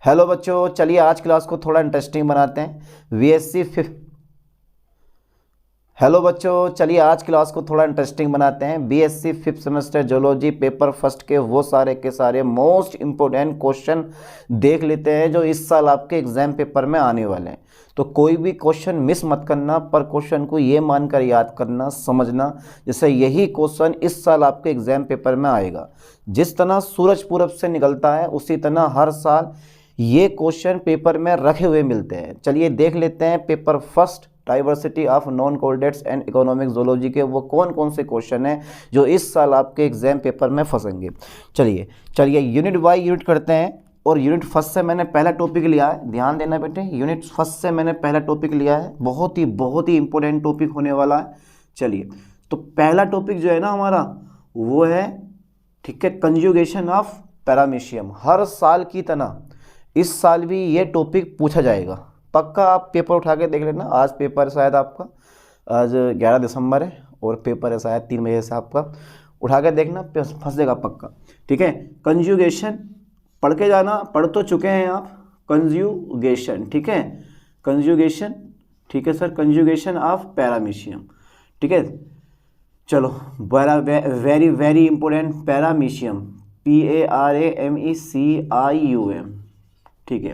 Hello बच्चों, चलिए आज क्लास को थोड़ा इंटरेस्टिंग बनाते हैं। बीएससी फिफ्थ हेलो बच्चों, चलिए आज क्लास को थोड़ा इंटरेस्टिंग बनाते हैं। BSc fifth semester zoology paper first के वो सारे के सारे मोस्ट इम्पोर्टेंट क्वेश्चन देख लेते हैं जो इस साल आपके एग्जाम पेपर में आने वाले हैं। तो कोई भी क्वेश्चन मिस मत करना, पर क्वेश्चन को ये मानकर याद करना, समझना, जैसे यही क्वेश्चन इस साल आपके एग्जाम पेपर में आएगा। जिस तरह सूरज पूरब से निकलता है उसी तरह हर साल ये क्वेश्चन पेपर में रखे हुए मिलते हैं। चलिए देख लेते हैं paper first diversity of non coordinates and economic zoology के वो कौन कौन से क्वेश्चन हैं जो इस साल आपके एग्जाम पेपर में फंसेंगे। चलिए यूनिट बाय यूनिट करते हैं। और यूनिट फर्स्ट से मैंने पहला टॉपिक लिया है, ध्यान देना बेटे। यूनिट फर्स्ट से मैंने पहला टॉपिक लिया है, बहुत ही इंपॉर्टेंट टॉपिक होने वाला है। चलिए तो पहला टॉपिक जो है ना हमारा वो है, ठीक है, कंजुगेशन ऑफ पैरामीशियम। हर साल की तरह इस साल भी ये टॉपिक पूछा जाएगा, पक्का। आप पेपर उठा के देख लेना। आज पेपर शायद आपका आज 11 दिसंबर है और पेपर है शायद 3 बजे से आपका। उठा के देखना, फंसेगा पक्का, ठीक है। कंजुगेशन पढ़ के जाना, पढ़ तो चुके हैं आप। कंजुगेशन, ठीक है, कंजुगेशन, ठीक है सर, कंजुगेशन ऑफ पैरामीशियम, ठीक है। चलो very very important paramecium, PARAMECIUM, ठीक है।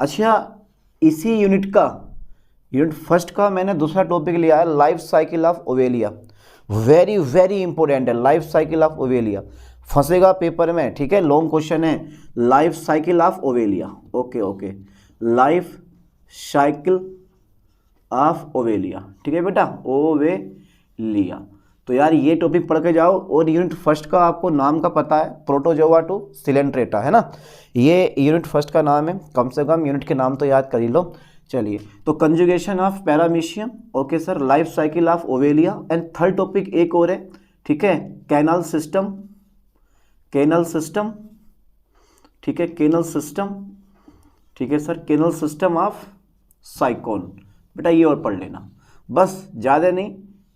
अच्छा, इसी यूनिट फर्स्ट का मैंने दूसरा टॉपिक लिया है, life cycle of Obelia. Very very important है लाइफ साइकिल ऑफ ओवेलिया, फंसेगा पेपर में, ठीक है। लॉन्ग क्वेश्चन है, life cycle of Obelia. Okay, life cycle of Obelia, ठीक है बेटा, ओवेलिया। तो यार ये टॉपिक पढ़ के जाओ। और यूनिट फर्स्ट का आपको नाम का पता है, प्रोटोजोआ टू सिलेंट्रेटा, है ना, ये यूनिट फर्स्ट का नाम है। कम से कम यूनिट के नाम तो याद कर ही लो। चलिए तो conjugation of Paramecium, okay sir, life cycle of Obelia. And third topic एक और है, ठीक है, कैनल सिस्टम, ठीक है, कैनल सिस्टम, ठीक है sir, canal system of sycon. बेटा ये और पढ़ लेना, बस, ज़्यादा नहीं।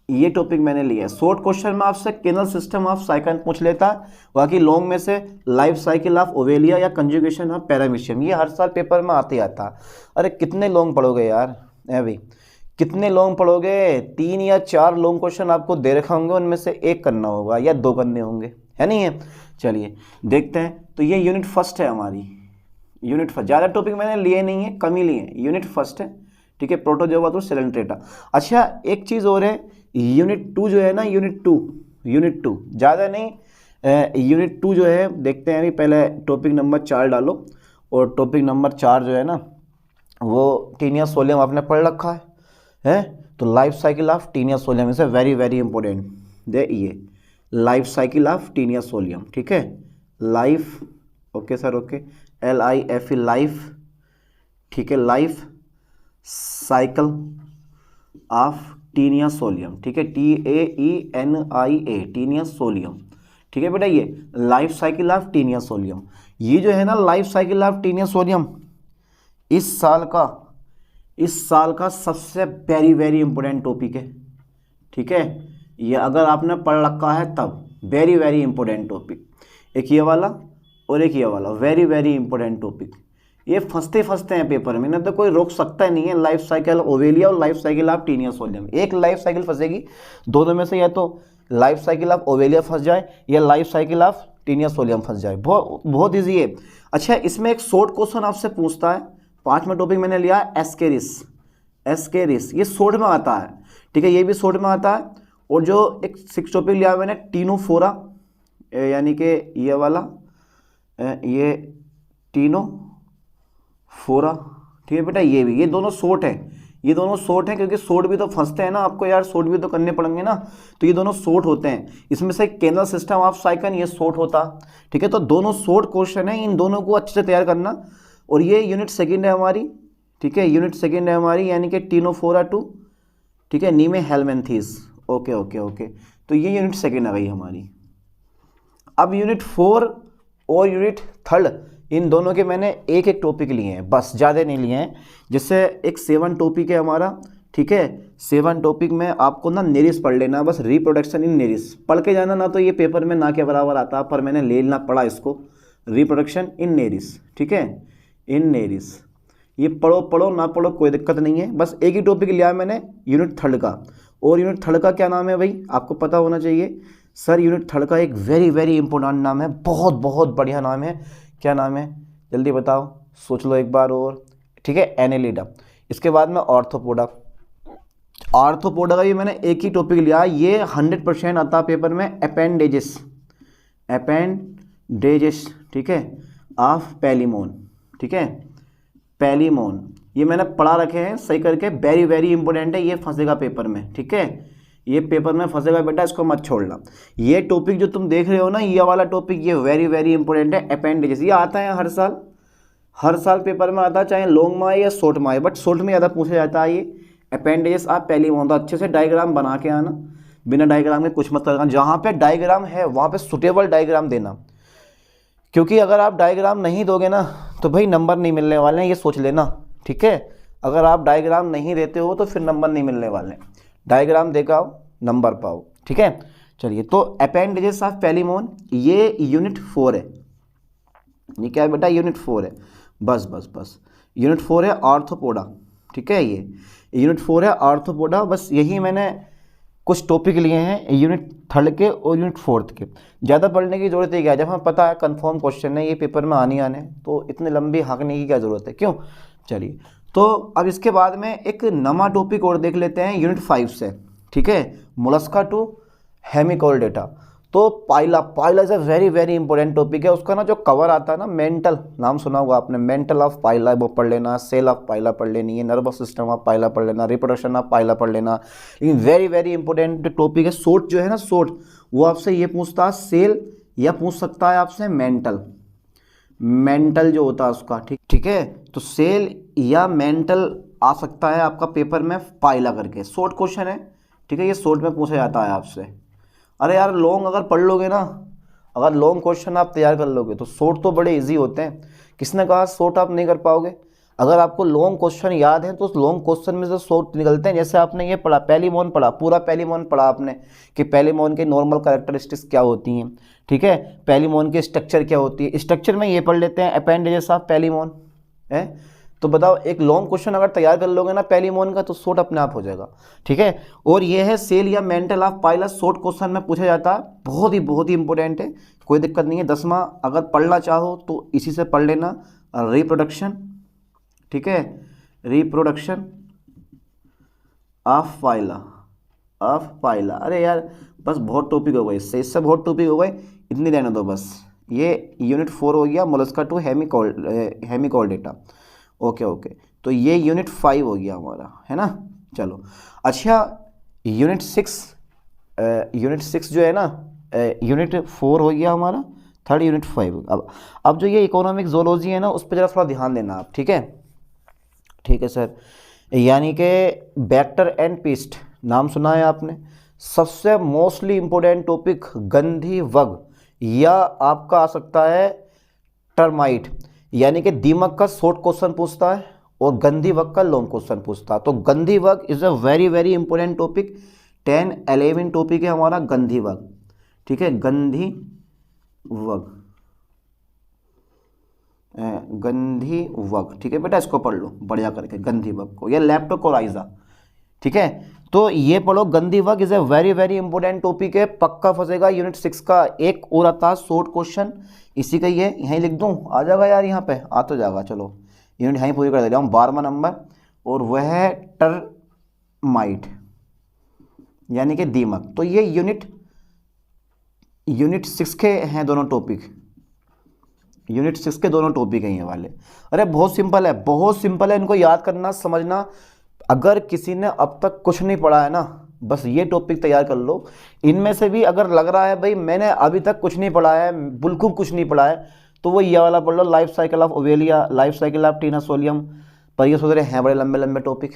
ये टॉपिक मैंने लिया है। शॉर्ट क्वेश्चन में आपसे कैनल सिस्टम ऑफ साइकोन पूछ लेता है, बाकी लॉन्ग में से लाइफ साइकिल ऑफ ओवेलिया या कंजुगेशन ऑफ पैरामीशियम, ये हर साल पेपर में आते आता। अरे कितने लॉन्ग पढ़ोगे यार, अभी कितने लॉन्ग पढ़ोगे? 3 या 4 लॉन्ग क्वेश्चन आपको दे रखे होंगे, उनमें से एक करना होगा या 2 करने होंगे, है नहीं है। चलिए देखते हैं। तो ये यूनिट फर्स्ट है हमारी, यूनिट फर्स्ट। ज़्यादा टॉपिक मैंने लिए नहीं है, कम ही लिए हैं। यूनिट फर्स्ट है, ठीक है, प्रोटोजोआ टू सिलेंट्रेटा। अच्छा एक चीज़ और है, यूनिट 2 जो है ना, यूनिट टू ज़्यादा नहीं, यूनिट 2 जो है देखते हैं। अभी पहले टॉपिक नंबर 4 डालो, और टॉपिक नंबर 4 जो है ना वो टीनिया सोलियम आपने पढ़ रखा है। तो life cycle of taenia solium is very very important. दे ये life cycle of taenia solium, ठीक है, life, okay sir, okay, LIFE life, ठीक है, life cycle of taenia solium, ठीक है, TAENIA, टीनिया सोलियम, ठीक है बेटा। ये life cycle of taenia solium, ये जो है ना life cycle of taenia solium इस साल का सबसे वेरी वेरी इंपॉर्टेंट टॉपिक है, ठीक है। ये अगर आपने पढ़ रखा है तब वेरी वेरी इंपॉर्टेंट टॉपिक। एक ये वाला और एक ये वाला, वेरी वेरी इंपॉर्टेंट टॉपिक। ये फंसते हैं पेपर में ना, तो कोई रोक सकता नहीं है। लाइफ साइकिल ओवेलिया और life cycle of taenia solium, एक लाइफ साइकिल फंसेगी, दोनों में से या तो लाइफ साइकिल ऑफ ओवेलिया फंस जाए या life cycle of taenia solium फंस जाए। बहुत ईजी है। अच्छा इसमें एक शॉर्ट क्वेश्चन आपसे पूछता है, 5वां टॉपिक मैंने लिया है, एस्केरिस, ये शॉर्ट में आता है, ठीक है, ये भी शॉर्ट में आता है। और जो एक 6 टॉपिक लिया मैंने, टीनोफोरा, यानी कि ये वाला, ये टीनोफोरा, ठीक है बेटा, ये भी, ये दोनों शॉर्ट हैं, क्योंकि शॉर्ट भी तो फंसते हैं ना आपको यार, शॉर्ट भी तो करने पड़ेंगे ना, तो ये दोनों शॉर्ट होते हैं। इसमें से कैनल सिस्टम ऑफ साइकोन ये शॉर्ट होता, ठीक है। तो दोनों शॉर्ट क्वेश्चन है, इन दोनों को अच्छे से तैयार करना। और ये यूनिट सेकंड है हमारी, ठीक है, यूनिट सेकंड है हमारी, यानी कि टीनोफोरा टू, ठीक है, नीमे हेलमेंथीस, ओके। तो ये यूनिट सेकंड आ गई हमारी। अब यूनिट 4 और यूनिट 3, इन दोनों के मैंने एक एक टॉपिक लिए हैं, बस, ज़्यादा नहीं लिए हैं। जिससे एक 7 टॉपिक है हमारा, ठीक है। 7 टॉपिक में आपको ना नेरिस पढ़ लेना, बस, रिप्रोडक्शन इन नेरिस पढ़ के जाना, ना तो ये पेपर में ना के बराबर आता, पर मैंने ले लेना पड़ा इसको, रिप्रोडक्शन इन नेरिस, ठीक है, इन नेरिस। ये पढ़ो पढ़ो ना पढ़ो कोई दिक्कत नहीं है, बस एक ही टॉपिक लिया है मैंने यूनिट थर्ड का। और यूनिट थर्ड का क्या नाम है भाई, आपको पता होना चाहिए सर। यूनिट थर्ड का एक वेरी वेरी इंपॉर्टेंट नाम है, बहुत बहुत बढ़िया नाम है। क्या नाम है जल्दी बताओ, सोच लो एक बार और, ठीक है, एनेलिडा। इसके बाद में ऑर्थोपोडा। ऑर्थोपोडा का भी मैंने एक ही टॉपिक लिया, ये 100% आता पेपर में, अपेंडेजेस, अपेंडेजेस, ठीक है, ऑफ पैलिमोन, ठीक है, पैलिमोन। ये मैंने पढ़ा रखे हैं सही करके, वेरी वेरी इंपॉर्टेंट है, ये फंसेगा पेपर में, ठीक है, ये पेपर में फंसेगा बेटा, इसको मत छोड़ना। ये टॉपिक जो तुम देख रहे हो ना, ये वाला टॉपिक, ये वेरी वेरी इंपॉर्टेंट है, अपेंडेजेस। ये आता है हर साल पेपर में आता है, चाहे लॉन्ग में आए या शॉर्ट में आए, बट शॉर्ट में ज़्यादा पूछा जाता है ये अपेंडेजेस आप पैलिमोन। तो अच्छे से डायग्राम बना के आना, बिना डायग्राम के कुछ मत करना, जहाँ पे डायग्राम है वहाँ पे सुटेबल डायग्राम देना, क्योंकि अगर आप डायग्राम नहीं दोगे ना तो भाई नंबर नहीं मिलने वाले हैं, ये सोच लेना, ठीक है। अगर आप डायग्राम नहीं देते हो तो फिर नंबर नहीं मिलने वाले हैं, डायग्राम देकर आओ नंबर पाओ, ठीक है। चलिए, तो अपेंडेजेस ऑफ पैलिमोन ये यूनिट 4 है। ये क्या है बेटा, यूनिट 4 है, बस यूनिट 4 है ऑर्थोपोडा, ठीक है। ये यूनिट 4 है ऑर्थोपोडा। बस यही मैंने कुछ टॉपिक लिए हैं यूनिट थर्ड के और यूनिट 4 के, ज़्यादा पढ़ने की जरूरत है क्या, जब हमें पता है कंफर्म क्वेश्चन है ये पेपर में आने तो इतनी लंबी हाँकने की क्या ज़रूरत है, क्यों। चलिए, तो अब इसके बाद में एक नवा टॉपिक और देख लेते हैं यूनिट 5 से, ठीक है, मोलस्का टू हेमिकोल्डेटा। तो Pila is a very very important topic है। उसका ना जो कवर आता है ना, मेंटल, नाम सुना होगा आपने, मेंटल ऑफ पाइला वो पढ़ लेना, सेल ऑफ पाइला पढ़ लेनी है, नर्वस सिस्टम ऑफ पाइला पढ़ लेना, रिप्रोडक्शन ऑफ पाइला पढ़ लेना। लेकिन वेरी वेरी इंपॉर्टेंट टॉपिक है। शॉर्ट जो है ना, शॉर्ट वो आपसे ये पूछता है सेल, या पूछ सकता है आपसे मेंटल जो होता है उसका, ठीक है। तो सेल या मेंटल आ सकता है आपका पेपर में पाइला करके, शॉर्ट क्वेश्चन है, ठीक है, ये शॉर्ट में पूछा जाता है आपसे। अरे यार लॉन्ग अगर पढ़ लोगे ना, अगर लॉन्ग क्वेश्चन आप तैयार कर लोगे तो शॉर्ट तो बड़े इजी होते हैं। किसने कहा शॉर्ट आप नहीं कर पाओगे, अगर आपको लॉन्ग क्वेश्चन याद है तो उस लॉन्ग क्वेश्चन में से शॉर्ट निकलते हैं। जैसे आपने ये पढ़ा पैलिमोन पढ़ा, पूरा पैलिमोन पढ़ा आपने कि पैलिमोन के नॉर्मल कैरेक्टरिस्टिक्स क्या होती हैं, ठीक है, पैलिमोन की स्ट्रक्चर क्या होती है। स्ट्रक्चर में ये पढ़ लेते हैं अपेंडेजेस ऑफ पैलिमोन है। तो बताओ, एक लॉन्ग क्वेश्चन अगर तैयार कर लोगे ना पैलिमोन का तो शॉर्ट अपने आप हो जाएगा, ठीक है। और ये है सेल या mental of Pila, short question में पूछा जाता है, बहुत ही इंपॉर्टेंट है, कोई दिक्कत नहीं है। 10वां अगर पढ़ना चाहो तो इसी से पढ़ लेना, रिप्रोडक्शन, ठीक है, रिप्रोडक्शन ऑफ पाइला। अरे यार बस बहुत टॉपिक हो गए, इससे बहुत टॉपिक हो गए, इतनी रहने दो बस। ये यूनिट 4 हो गया, मोलस्का टू हेमिकोल्डेटा, ओके। तो ये यूनिट 5 हो गया हमारा, है ना। चलो अच्छा, यूनिट 6 जो है ना, यूनिट 4 हो गया हमारा, थर्ड यूनिट 5। अब जो ये इकोनॉमिक जोलॉजी है ना, उस पर जरा थोड़ा ध्यान देना आप, ठीक है सर। यानी कि बैक्टर एंड पेस्ट, नाम सुना है आपने। सबसे मोस्टली इंपॉर्टेंट टॉपिक गंधी वग, या आपका आ सकता है टर्माइट, यानी कि दीमक का शॉर्ट क्वेश्चन पूछता है और गंधी वग का लॉन्ग क्वेश्चन पूछता है। तो गंधी वग is a very very important topic, 10-11 topic है हमारा गंधी वग, ठीक है, गंधी वग, ठीक है बेटा, इसको पढ़ लो बढ़िया करके गंधी वग को, या लेप्टोकोराइजा, ठीक है। तो ये पढ़ो, गंधी वग is a very very important topic है, पक्का फंसेगा यूनिट 6 का। एक और आता है शॉर्ट क्वेश्चन, इसी का ही है, यहीं लिख दूं, आ जाएगा यार, यहाँ पे आ तो जाएगा। चलो यूनिट यहीं पूरी कर दे रहा हूँ, 12वां नंबर, और वह है टर्माइट, यानी कि दीमक। तो ये यूनिट 6 के हैं दोनों टॉपिक, यूनिट 6 के दोनों टॉपिक हैं ये वाले। अरे बहुत सिंपल है, इनको याद करना, समझना। अगर किसी ने अब तक कुछ नहीं पढ़ा है ना, बस ये टॉपिक तैयार कर लो। इनमें से भी अगर लग रहा है भाई मैंने अभी तक कुछ नहीं पढ़ा है, बिल्कुल कुछ नहीं पढ़ा है, तो वो ये वाला पढ़ लो, life cycle of Obelia, life cycle of Taenia solium. पर ये सोच रहे हैं बड़े लंबे लंबे टॉपिक,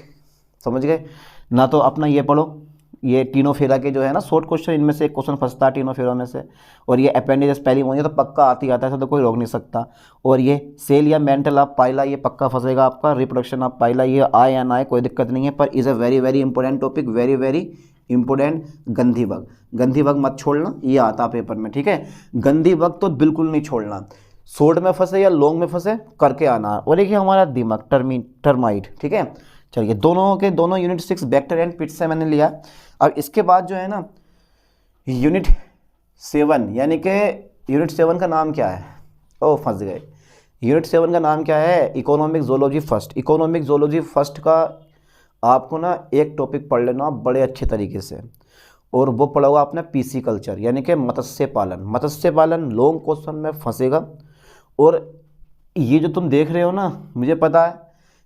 समझ गए ना। तो अपना ये पढ़ो, ये टीनोफेरा के जो है ना शॉर्ट क्वेश्चन, इनमें से एक क्वेश्चन फंसता है टीनोफेरा में से। और ये अपेंडेजेस पैलिमोन, ये तो पक्का आता है, ऐसा तो कोई रोक नहीं सकता। और ये सेल या मेंटल ऑफ पाइला, ये पक्का फंसेगा आपका। रिप्रोडक्शन ऑफ पाइला, ये आए या ना आए कोई दिक्कत नहीं है, पर is a very very important topic, very very important. गंधी वग मत छोड़ना, ये आता पेपर में, ठीक है। गंधी वग तो बिल्कुल नहीं छोड़ना। शॉर्ट में फंसे या लॉन्ग में फंसे करके आना। और एक हमारा दिमाग टर्माइट, ठीक है। चलिए दोनों के दोनों यूनिट 6 वेक्टर एंड पिट से मैंने लिया। अब इसके बाद जो है ना यूनिट 7, यानी कि यूनिट 7 का नाम क्या है, ओ फंस गए। यूनिट 7 का नाम क्या है, economic zoology first. Economic zoology first का आपको ना एक टॉपिक पढ़ लेना बड़े अच्छे तरीके से, और वो पढ़ा हुआ आपने पीसी कल्चर, यानी कि मत्स्य पालन। मत्स्य पालन लॉन्ग क्वेश्चन में फंसेगा। और ये जो तुम देख रहे हो ना, मुझे पता है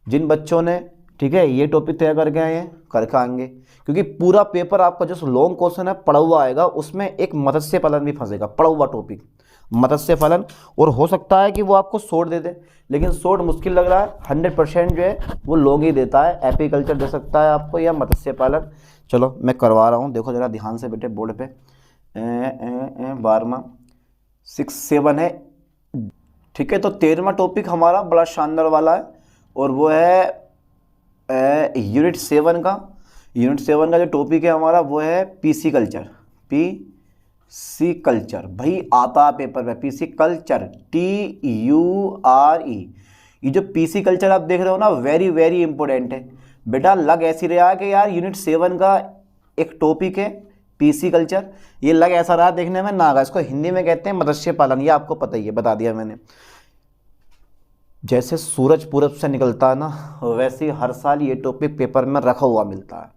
जिन बच्चों ने, ठीक है, ये टॉपिक तैयार करके आए हैं करके आएंगे, क्योंकि पूरा पेपर आपका जो लॉन्ग क्वेश्चन है पढ़ा हुआ आएगा, उसमें एक मत्स्य पालन भी फंसेगा, पढ़ा हुआ टॉपिक मत्स्य पालन। और हो सकता है कि वो आपको शॉर्ट दे दे, लेकिन शॉर्ट मुश्किल लग रहा है। 100% जो है वो लॉन्ग ही देता है। एपीकल्चर दे सकता है आपको या मत्स्य पालन। चलो मैं करवा रहा हूँ, देखो जरा ध्यान से बेटे बोर्ड पे। 12वां 6 7 है, ठीक है। तो 13वां टॉपिक हमारा बड़ा शानदार वाला है, और वो है यूनिट 7 का। यूनिट 7 का जो टॉपिक है हमारा वो है पीसी कल्चर। पीसी कल्चर भाई आता है पेपर में, पीसी कल्चर, TURE। ये जो पीसी कल्चर आप देख रहे हो ना, वेरी वेरी इंपॉर्टेंट है बेटा। लग ऐसी रहा है कि यार यूनिट 7 का एक टॉपिक है पीसी कल्चर, ये लग ऐसा रहा देखने में नागा। इसको हिंदी में कहते हैं मत्स्य पालन, ये आपको पता ही है, बता दिया मैंने। जैसे सूरज पूरब से निकलता है ना, वैसे ही हर साल ये टॉपिक पेपर में रखा हुआ मिलता है।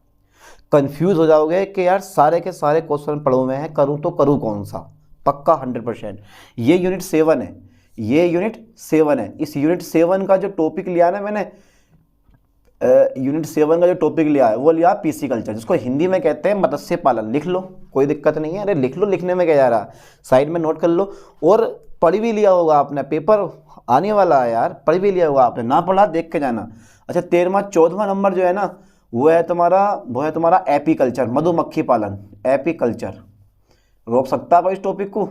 कंफ्यूज हो जाओगे कि यार सारे के सारे क्वेश्चन पढ़े हुए हैं, करूँ तो करूँ कौन सा। पक्का 100%। ये यूनिट 7 है, ये यूनिट 7 है। इस यूनिट 7 का जो टॉपिक लिया ना मैंने, यूनिट 7 का जो टॉपिक लिया है वो लिया पीसी कल्चर, जिसको हिंदी में कहते हैं मत्स्य पालन। लिख लो, कोई दिक्कत नहीं है, अरे लिख लो, लिखने में क्या जा रहा, साइड में नोट कर लो। और पढ़ भी लिया होगा आपने, पेपर आने वाला है यार, पढ़ भी लिया होगा आपने, ना पढ़ा देख के जाना। अच्छा 13वां 14वां नंबर जो है ना, वो है तुम्हारा एपीकल्चर, मधुमक्खी पालन। एपीकल्चर रोक सकता है इस टॉपिक को,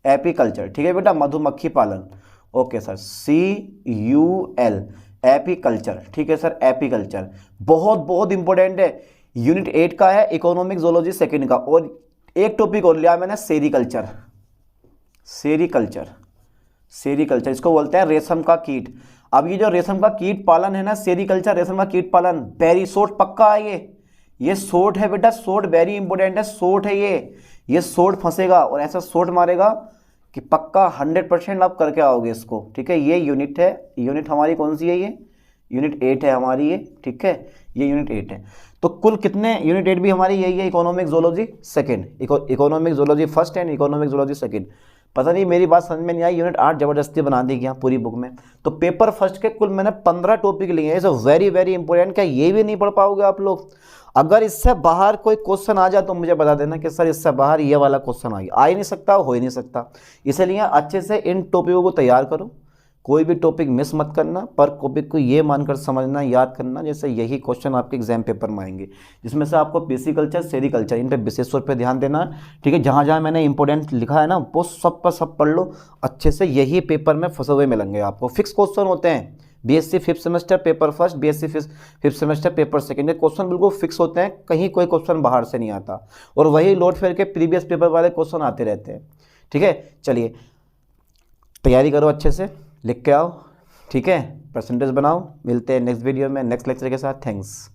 एपीकल्चर, ठीक है बेटा, मधुमक्खी पालन। ओके सर, CUL, एपीकल्चर, ठीक है सर, एपीकल्चर बहुत बहुत इंपॉर्टेंट है। यूनिट 8 का है इकोनॉमिक जोलॉजी सेकंड का। और एक टॉपिक और लिया मैंने, सेरीकल्चर। सेरीकल्चर, सेरीकल्चर इसको बोलते हैं रेशम का कीट। अब ये जो रेशम का कीट पालन है ना, सेरीकल्चर रेशम का कीट पालन, वेरी शॉर्ट पक्का है ये शॉर्ट है बेटा, शॉर्ट वेरी इंपॉर्टेंट है, शॉर्ट है ये शॉर्ट फंसेगा और ऐसा शॉर्ट मारेगा कि पक्का 100% आप करके आओगे इसको, ठीक है। ये यूनिट है, यूनिट हमारी कौन सी है, ये यूनिट 8 है हमारी ये, ठीक है, ये यूनिट 8 है। तो कुल कितने, यूनिट 8 भी हमारी यही है, economic zoology second, economic zoology first and economic zoology second. पता नहीं मेरी बात समझ में नहीं आई, यूनिट 8 जबरदस्ती बना दी गया पूरी बुक में। तो पेपर फर्स्ट के कुल मैंने 15 टॉपिक लिए हैं, सो वेरी वेरी इंपॉर्टेंट। क्या ये भी नहीं पढ़ पाओगे आप लोग? अगर इससे बाहर कोई क्वेश्चन आ जाए तो मुझे बता देना कि सर इससे बाहर ये वाला क्वेश्चन आ ही नहीं सकता, हो ही नहीं सकता। इसलिए अच्छे से इन टॉपिकों को तैयार करो, कोई भी टॉपिक मिस मत करना, पर टॉपिक को ये मानकर समझना, याद करना जैसे यही क्वेश्चन आपके एग्जाम पेपर में आएंगे, जिसमें से आपको पीसी कल्चर, सेरीकल्चर, इन पे विशेष तौर पे ध्यान देना, ठीक है। जहाँ जहाँ मैंने इंपॉर्टेंट लिखा है ना, वो सब पर सब पढ़ लो अच्छे से, यही पेपर में फंसे हुए मिलेंगे आपको। फिक्स क्वेश्चन होते हैं, BSc 5th semester paper first, BSc 5th semester paper second, question बिल्कुल फिक्स होते हैं, कहीं कोई क्वेश्चन बाहर से नहीं आता। और वही लौट फिर के प्रीवियस पेपर वाले क्वेश्चन आते रहते हैं, ठीक है। चलिए तैयारी करो अच्छे से, लिख के आओ, ठीक है, परसेंटेज बनाओ। मिलते हैं नेक्स्ट वीडियो में नेक्स्ट लेक्चर के साथ। थैंक्स।